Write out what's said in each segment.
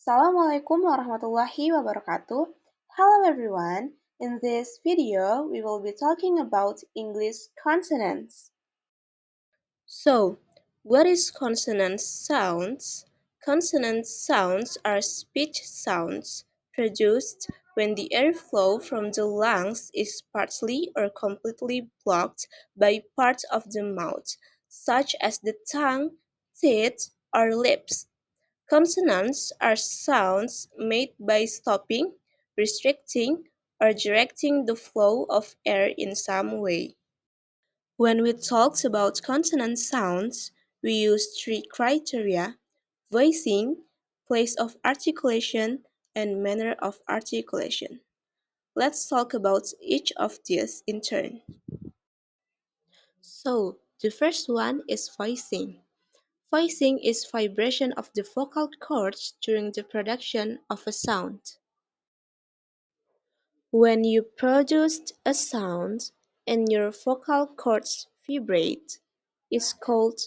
Assalamualaikum warahmatullahi wabarakatuh. Hello everyone. In this video, we will be talking about English consonants. So, what is consonant sounds? Consonant sounds are speech sounds produced when the airflow from the lungs is partly or completely blocked by parts of the mouth, such as the tongue, teeth, or lips. Consonants are sounds made by stopping, restricting, or directing the flow of air in some way. When we talk about consonant sounds, we use three criteria: voicing, place of articulation, and manner of articulation. Let's talk about each of these in turn. So, the first one is voicing. Voicing is vibration of the vocal cords during the production of a sound. When you produce a sound and your vocal cords vibrate, it's called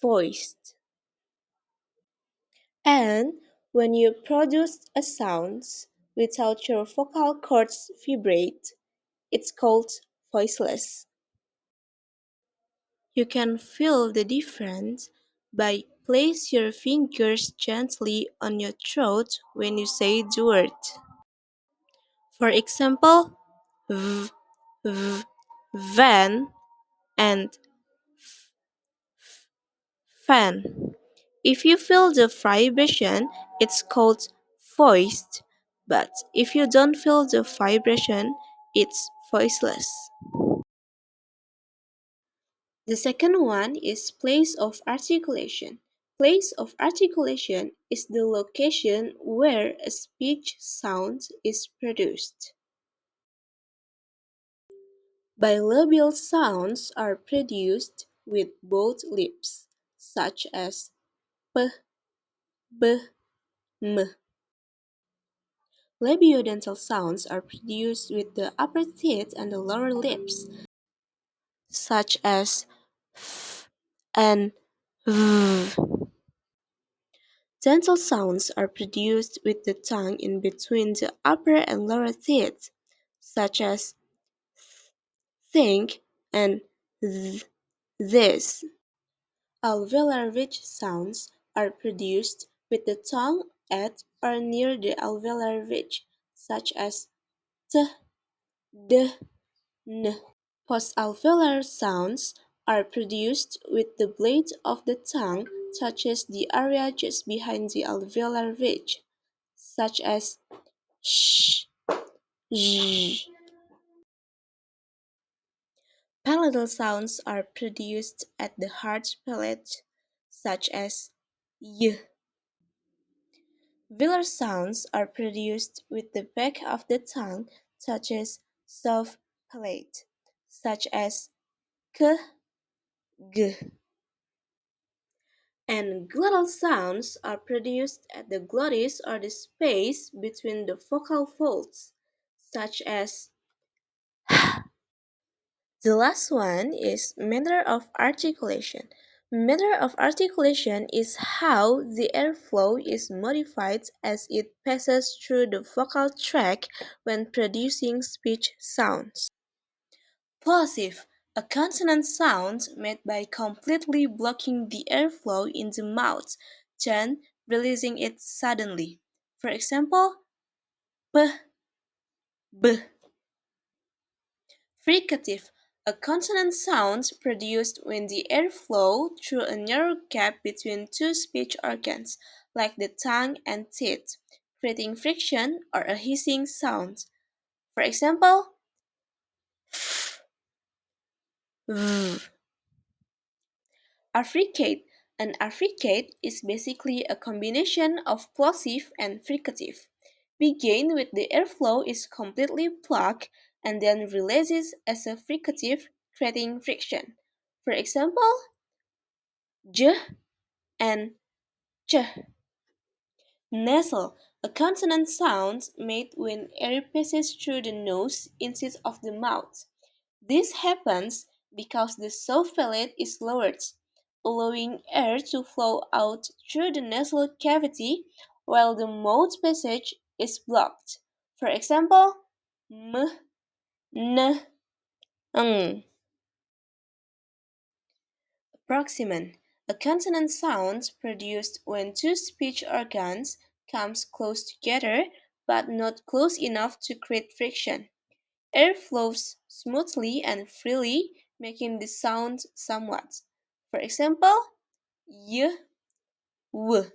voiced. And when you produce a sound without your vocal cords vibrate, it's called voiceless. You can feel the difference by place your fingers gently on your throat when you say the word. For example, v, v, van and fan. If you feel the vibration, it's called voiced, but if you don't feel the vibration, it's voiceless. The second one is place of articulation. Place of articulation is the location where a speech sound is produced. Bilabial sounds are produced with both lips, such as p, b, m. Labiodental sounds are produced with the upper teeth and the lower lips, such as f and v. Dental sounds are produced with the tongue in between the upper and lower teeth, such as think and this. Alveolar ridge sounds are produced with the tongue at or near the alveolar ridge, such as t, d, n. Post-alveolar sounds are produced with the blade of the tongue touches the area just behind the alveolar ridge, such as sh, zh. Palatal sounds are produced at the hard palate, such as y. Velar sounds are produced with the back of the tongue touches soft palate, such as k, g. And glottal sounds are produced at the glottis or the space between the vocal folds, such as the last one is manner of articulation. Manner of articulation is how the airflow is modified as it passes through the vocal tract when producing speech sounds. Plosive, a consonant sound made by completely blocking the airflow in the mouth, then releasing it suddenly. For example, b, b. Fricative, a consonant sound produced when the air flows through a narrow gap between two speech organs, like the tongue and teeth, creating friction or a hissing sound. For example, v. Affricate. An affricate is basically a combination of plosive and fricative. Begin with the airflow is completely blocked and then releases as a fricative, creating friction. For example, j and ch. Nasal, a consonant sound made when air passes through the nose instead of the mouth. This happens because the soft palate is lowered, allowing air to flow out through the nasal cavity while the mouth passage is blocked. For example, m, n, ng. Approximant: a consonant sound produced when two speech organs comes close together but not close enough to create friction. Air flows smoothly and freely, making the sound somewhat. For example, y, w.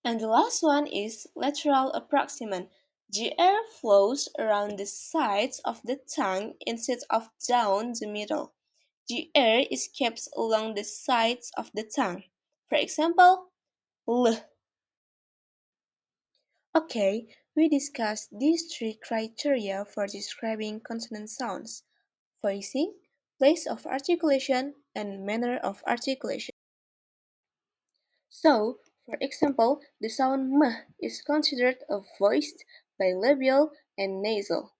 And the last one is lateral approximant. The air flows around the sides of the tongue instead of down the middle. The air escapes along the sides of the tongue. For example, l. Okay, we discussed these three criteria for describing consonant sounds: voicing, place of articulation, and manner of articulation. So, for example, the sound m is considered a voiced, bilabial, and nasal,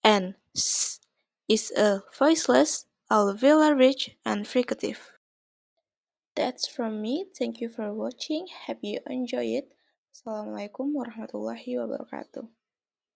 and s is a voiceless, alveolar ridge, and fricative. That's from me. Thank you for watching. Hope you enjoy it. Assalamualaikum warahmatullahi wabarakatuh.